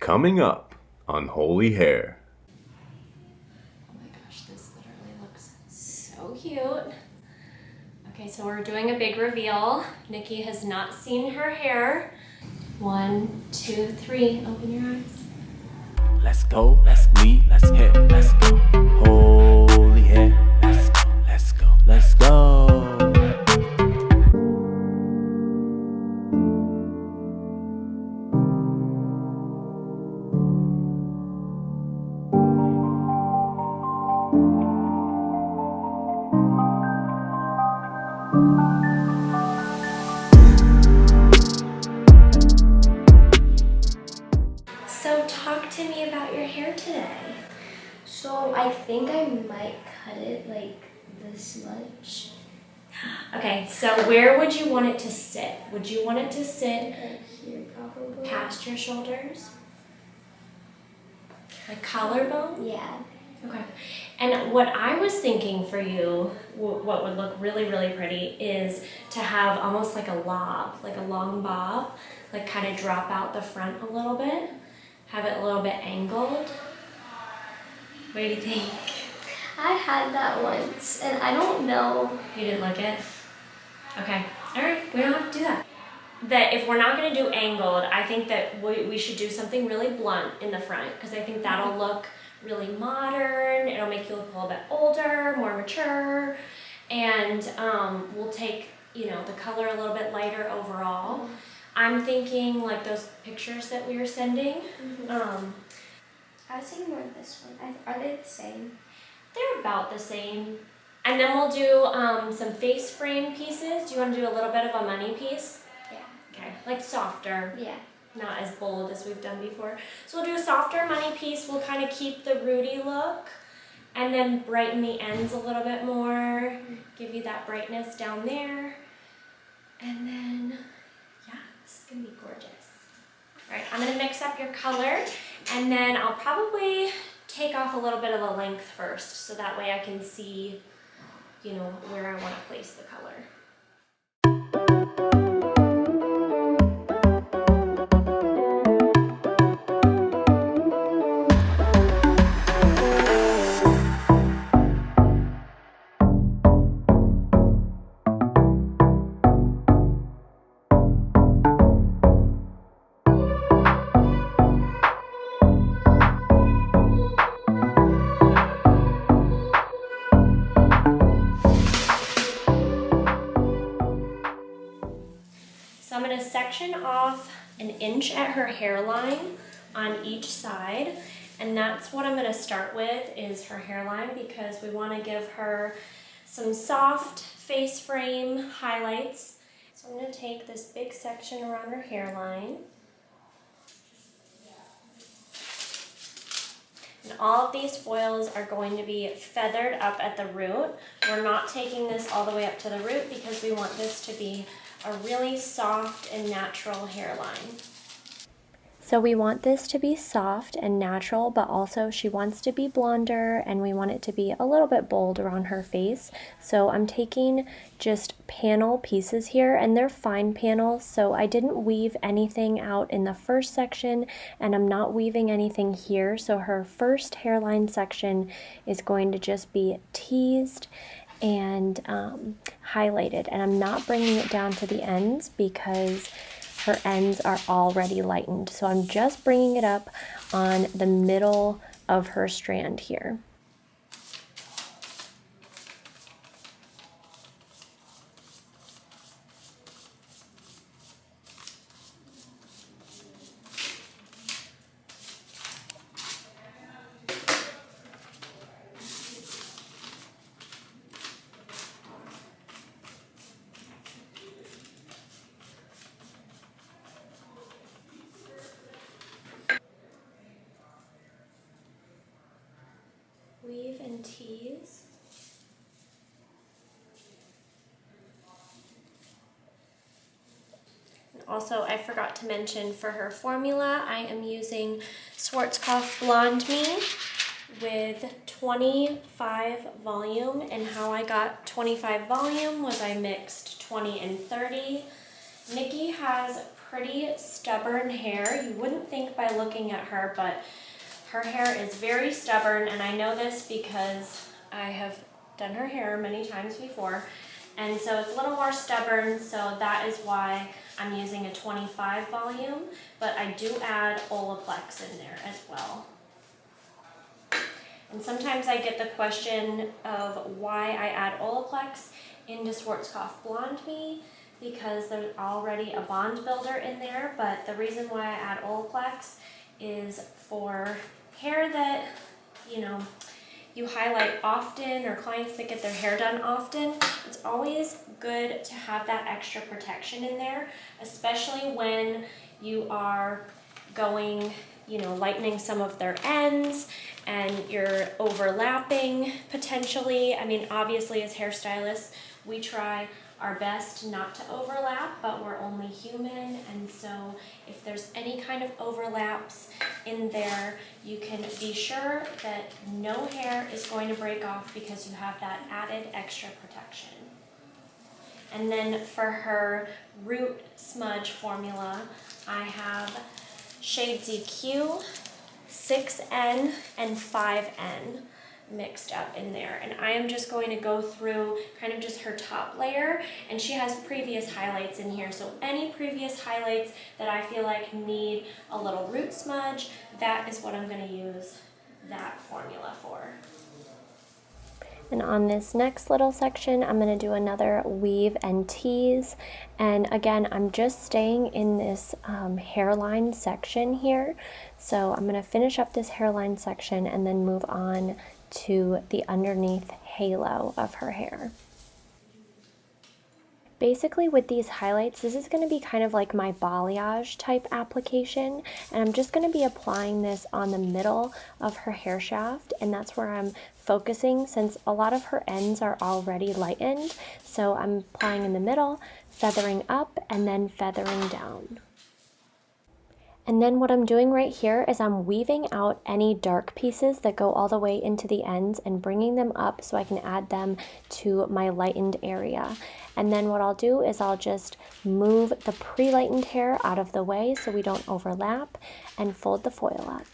Coming up on Holy Hair. Oh my gosh, this literally looks so cute. Okay, so we're doing a big reveal. Nikki has not seen her hair. 1, 2, 3, open your eyes. Let's go, let's hit, let's go. Holy hair, let's go, let's go, let's go. So talk to me about your hair today. So I think I might cut it like this much. Okay, so where would you want it to sit? Would you want it to sit Right here probably. past your shoulders? Like collarbone? Yeah. Okay. And what I was thinking for you, what would look really, really pretty is to have almost like a lob, like a long bob, like kind of drop out the front a little bit, have it a little bit angled. What do you think? I had that once and I don't know. You didn't like it? Okay. All right. We don't have to do that. That if we're not going to do angled, I think that we should do something really blunt in the front because I think that'll look really modern. It'll make you look a little bit older, more mature, and we'll take, you know, the color a little bit lighter overall. I'm thinking like those pictures that we were sending. I was thinking more of this one. Are they the same? They're about the same. And then we'll do some face frame pieces. Do you want to do a little bit of a money piece? Yeah. Okay, like softer. Yeah. Not as bold as we've done before. So we'll do a softer money piece. We'll kind of keep the rooty look and then brighten the ends a little bit more. Give you that brightness down there. And then, yeah, this is gonna be gorgeous. All right, I'm gonna mix up your color and then I'll probably take off a little bit of the length first so that way I can see, you know, where I wanna place the color. So I'm going to section off 1 inch at her hairline on each side, and that's what I'm going to start with is her hairline because we want to give her some soft face frame highlights. So I'm going to take this big section around her hairline. And all of these foils are going to be feathered up at the root. We're not taking this all the way up to the root because we want this to be a really soft and natural hairline. So we want this to be soft and natural, but also she wants to be blonder and we want it to be a little bit bold around her face. So I'm taking just panel pieces here and they're fine panels. So I didn't weave anything out in the first section and I'm not weaving anything here. So her first hairline section is going to just be teased and highlighted, and I'm not bringing it down to the ends because her ends are already lightened. So I'm just bringing it up on the middle of her strand here. Weave and tease. And also, I forgot to mention for her formula, I am using Schwarzkopf Blonde Me with 25 volume, and how I got 25 volume was I mixed 20 and 30 Mickey has pretty stubborn hair. You wouldn't think by looking at her, but her hair is very stubborn, and I know this because I have done her hair many times before, and so it's a little more stubborn, so that is why I'm using a 25 volume, but I do add Olaplex in there as well. And sometimes I get the question of why I add Olaplex into Schwarzkopf Blonde Me, because there's already a bond builder in there, but the reason why I add Olaplex is for hair that, you know, you highlight often, or clients that get their hair done often. It's always good to have that extra protection in there, especially when you are going, you know, lightening some of their ends and you're overlapping potentially. I mean, obviously as hairstylists, we try our best not to overlap, but we're only human, and so if there's any kind of overlaps in there, you can be sure that no hair is going to break off because you have that added extra protection. And then for her root smudge formula, I have shade ZQ, 6N, and 5N mixed up in there, and I am just going to go through kind of just her top layer, and she has previous highlights in here, so any previous highlights that I feel like need a little root smudge, that is what I'm going to use that formula for. And on this next little section, I'm going to do another weave and tease. And again, I'm just staying in this hairline section here. So I'm going to finish up this hairline section and then move on to the underneath halo of her hair. Basically with these highlights, this is going to be kind of like my balayage type application, and I'm just going to be applying this on the middle of her hair shaft, and that's where I'm focusing since a lot of her ends are already lightened. So I'm applying in the middle, feathering up, and then feathering down. And then what I'm doing right here is I'm weaving out any dark pieces that go all the way into the ends and bringing them up so I can add them to my lightened area. And then what I'll do is I'll just move the pre-lightened hair out of the way so we don't overlap and fold the foil up.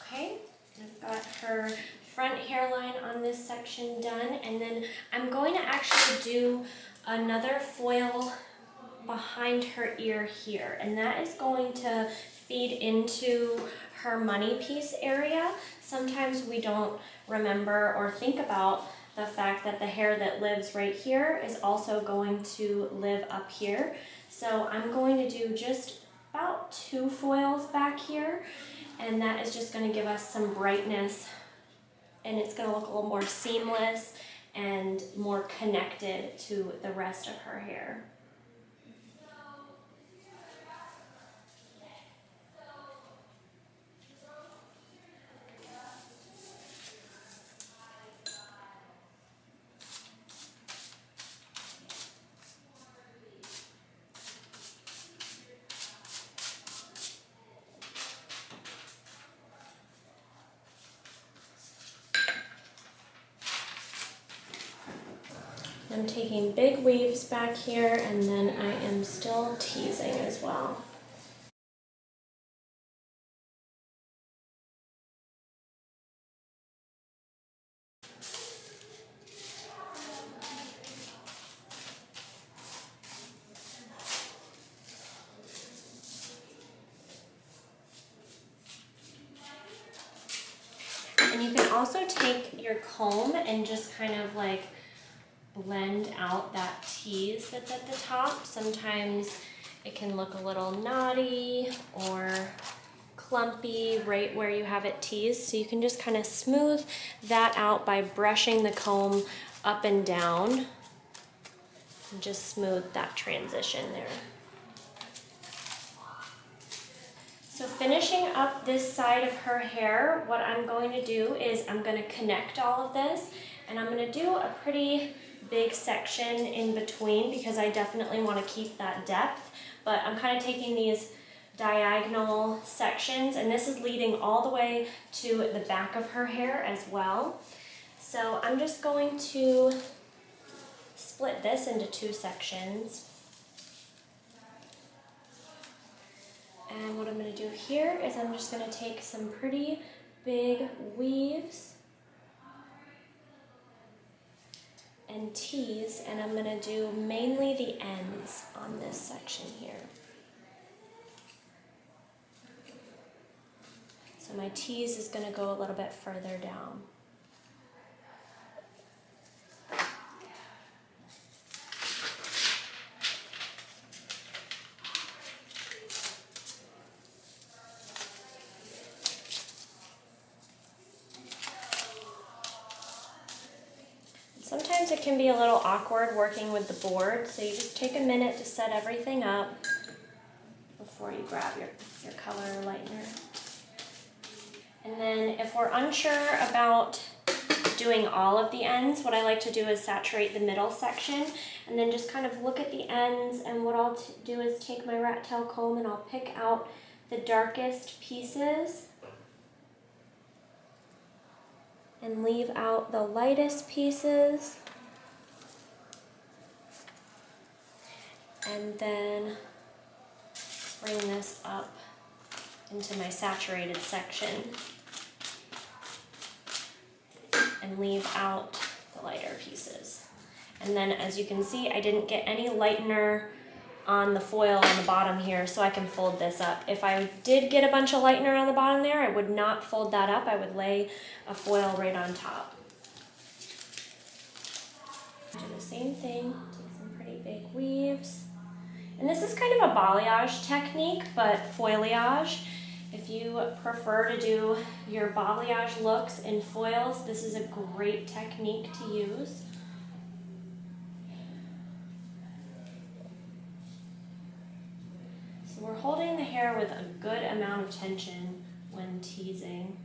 Okay, I've got her front hairline on this section done, and then I'm going to actually do another foil behind her ear here, and that is going to feed into her money piece area. Sometimes we don't remember or think about the fact that the hair that lives right here is also going to live up here. So I'm going to do just about 2 foils back here, and that is just going to give us some brightness, and it's going to look a little more seamless and more connected to the rest of her hair. I'm taking big weaves back here, and then I am still teasing as well. And you can also take your comb and just kind of like blend out that tease that's at the top. Sometimes it can look a little knotty or clumpy right where you have it teased, so you can just kind of smooth that out by brushing the comb up and down and just smooth that transition there. So finishing up this side of her hair, what I'm going to do is I'm going to connect all of this, and I'm going to do a pretty big section in between because I definitely want to keep that depth, but I'm kind of taking these diagonal sections, and this is leading all the way to the back of her hair as well. So I'm just going to split this into 2 sections. And what I'm going to do here is I'm just going to take some pretty big weaves and tease, and I'm going to do mainly the ends on this section here. So my tease is going to go a little bit further down. Sometimes it can be a little awkward working with the board, so you just take a minute to set everything up before you grab your color lightener. And then if we're unsure about doing all of the ends, what I like to do is saturate the middle section and then just kind of look at the ends, and what I'll do is take my rat tail comb and I'll pick out the darkest pieces and leave out the lightest pieces, and then bring this up into my saturated section and leave out the lighter pieces. And then as you can see, I didn't get any lightener on the foil on the bottom here, so I can fold this up. If I did get a bunch of lightener on the bottom there, I would not fold that up. I would lay a foil right on top. Do the same thing, take some pretty big weaves. And this is kind of a balayage technique, but foilayage. If you prefer to do your balayage looks in foils, this is a great technique to use. So we're holding the hair with a good amount of tension when teasing.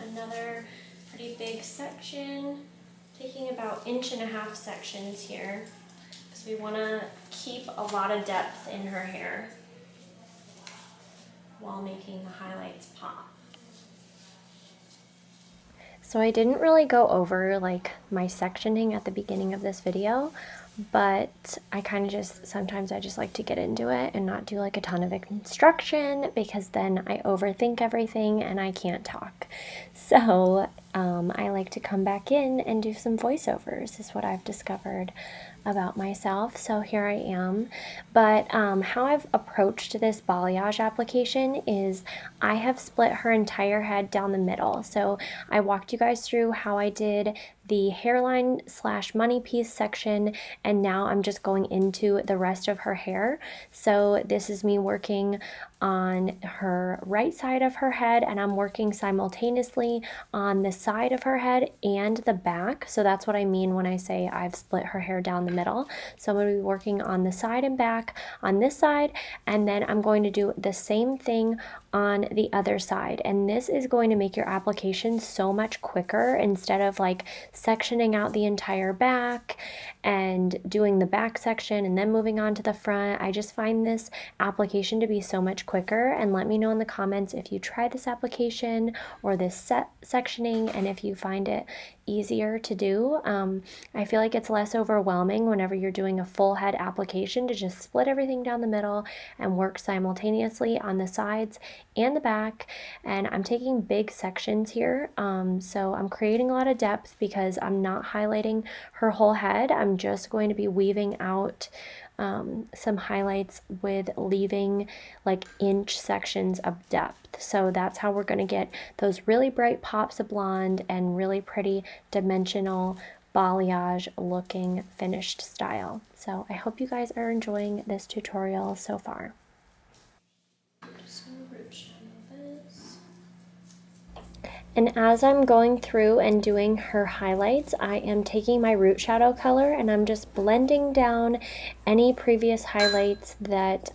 Another pretty big section, taking about 1.5 inch sections here because we want to keep a lot of depth in her hair while making the highlights pop. So I didn't really go over like my sectioning at the beginning of this video, but I kind of sometimes I just like to get into it and not do like a ton of instruction, because then I overthink everything and I can't talk. So I like to come back in and do some voiceovers, is what I've discovered about myself. So here I am. But how I've approached this balayage application is I have split her entire head down the middle. So I walked you guys through how I did the hairline / money piece section, and now I'm just going into the rest of her hair. So this is me working on her right side of her head, and I'm working simultaneously on the side of her head and the back. So that's what I mean when I say I've split her hair down the middle. So I'm going to be working on the side and back on this side, and then I'm going to do the same thing on the other side. And this is going to make your application so much quicker. Instead of like sectioning out the entire back and doing the back section and then moving on to the front, I just find this application to be so much quicker. And let me know in the comments if you try this application or this sectioning, and if you find it easier to do. I feel like it's less overwhelming whenever you're doing a full head application to just split everything down the middle and work simultaneously on the sides and the back. And I'm taking big sections here, so I'm creating a lot of depth because I'm not highlighting her whole head. I'm just going to be weaving out some highlights with leaving like inch sections of depth. So that's how we're going to get those really bright pops of blonde and really pretty dimensional balayage looking finished style. So I hope you guys are enjoying this tutorial so far. And as I'm going through and doing her highlights, I am taking my root shadow color and I'm just blending down any previous highlights that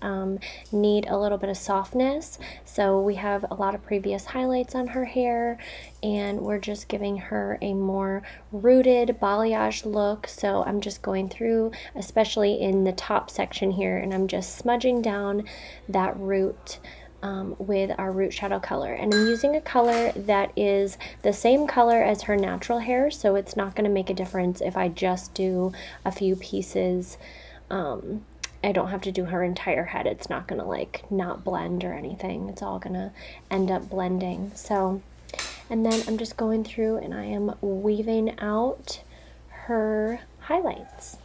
need a little bit of softness. So we have a lot of previous highlights on her hair and we're just giving her a more rooted balayage look. So I'm just going through, especially in the top section here, and I'm just smudging down that root with our root shadow color. And I'm using a color that is the same color as her natural hair, so it's not going to make a difference if I just do a few pieces. I don't have to do her entire head. It's not going to like not blend or anything. It's all going to end up blending. So, and then I'm just going through and I am weaving out her highlights.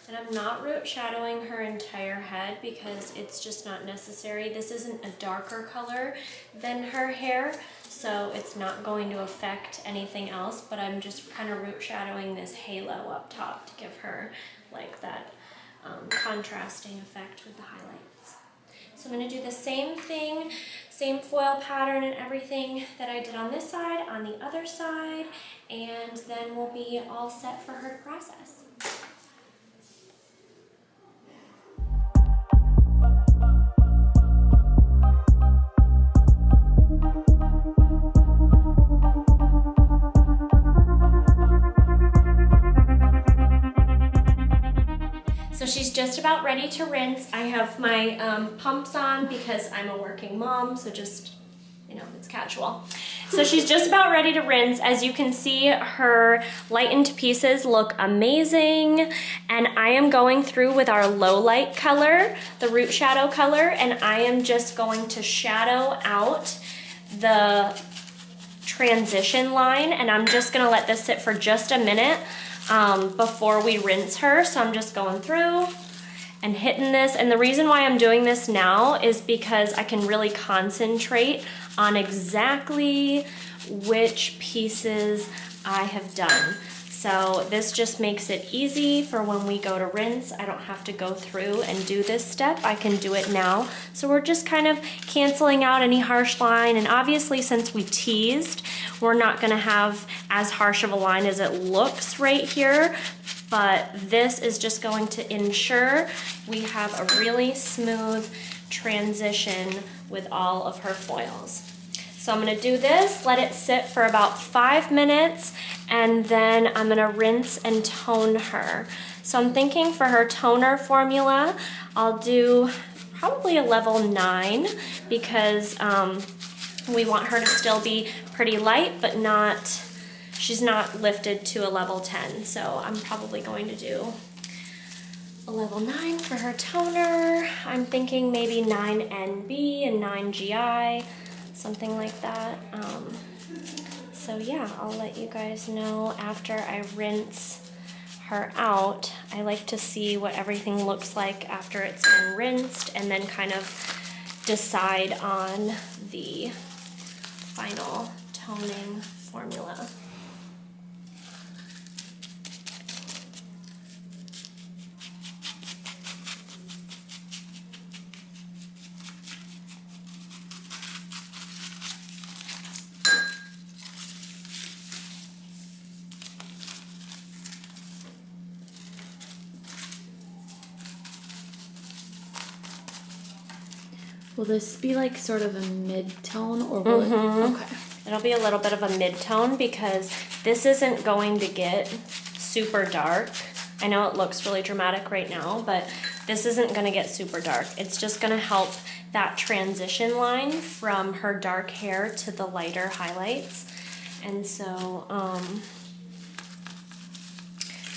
And I'm not root shadowing her entire head because it's just not necessary. This isn't a darker color than her hair, so it's not going to affect anything else, but I'm just kind of root shadowing this halo up top to give her like that contrasting effect with the highlights. So I'm going to do the same thing, same foil pattern and everything that I did on this side, on the other side, and then we'll be all set for her to process. So she's just about ready to rinse. I have my pumps on because I'm a working mom, so just, you know, it's casual. So she's just about ready to rinse. As you can see, her lightened pieces look amazing. And I am going through with our low light color, the root shadow color, and I am just going to shadow out the transition line, and I'm just gonna let this sit for just a minute before we rinse her. So I'm just going through and hitting this, and the reason why I'm doing this now is because I can really concentrate on exactly which pieces I have done. So this just makes it easy for when we go to rinse. I don't have to go through and do this step. I can do it now. So we're just kind of canceling out any harsh line, and obviously since we teased, we're not gonna have as harsh of a line as it looks right here, but this is just going to ensure we have a really smooth transition with all of her foils. So I'm gonna do this, let it sit for about 5 minutes, and then I'm gonna rinse and tone her. So I'm thinking for her toner formula, I'll do probably a level 9 because we want her to still be pretty light, but she's not lifted to a level 10. So I'm probably going to do a level 9 for her toner. I'm thinking maybe 9 NB and 9 GI, something like that. So yeah, I'll let you guys know after I rinse her out. I like to see what everything looks like after it's been rinsed and then kind of decide on the final toning formula. Will this be like sort of a mid-tone or will it? Okay. It'll be a little bit of a mid-tone because this isn't going to get super dark. I know it looks really dramatic right now, but this isn't gonna get super dark. It's just gonna help that transition line from her dark hair to the lighter highlights. And so,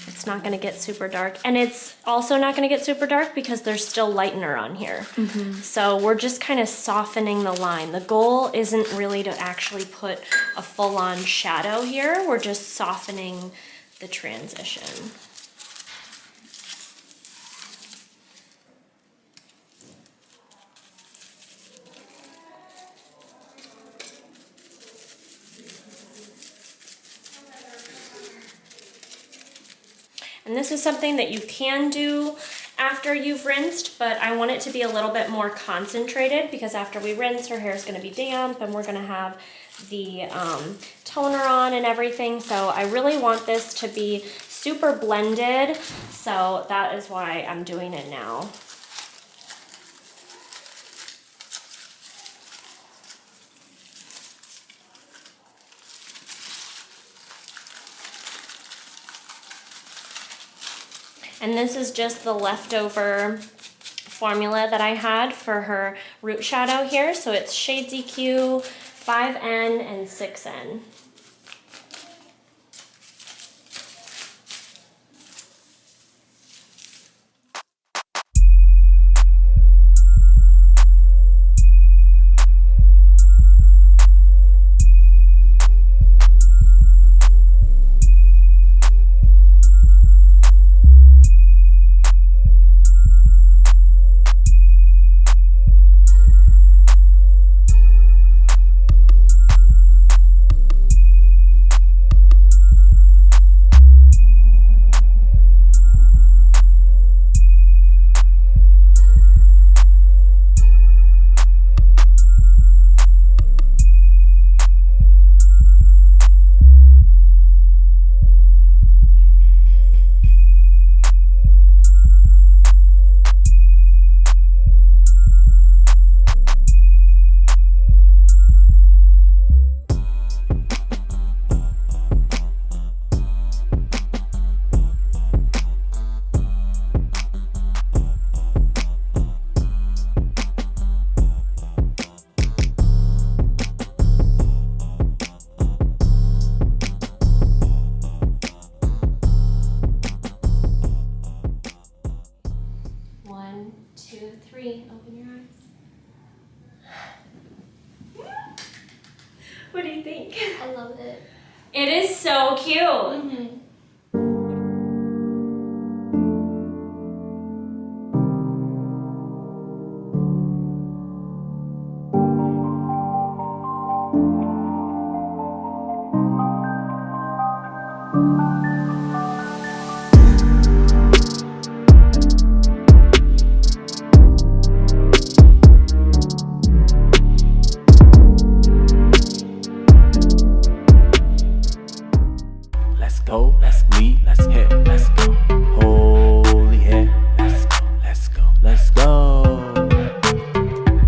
it's not gonna get super dark. And it's also not gonna get super dark because there's still lightener on here. So we're just kind of softening the line. The goal isn't really to actually put a full-on shadow here. We're just softening the transition. And this is something that you can do after you've rinsed, but I want it to be a little bit more concentrated because after we rinse, her hair is gonna be damp and we're gonna have the toner on and everything. So I really want this to be super blended. So that is why I'm doing it now. And this is just the leftover formula that I had for her root shadow here. So it's Shades EQ, 5N, and 6N. Open your eyes. What do you think? I love it. It is so cute. Let's go, let's hit, let's go.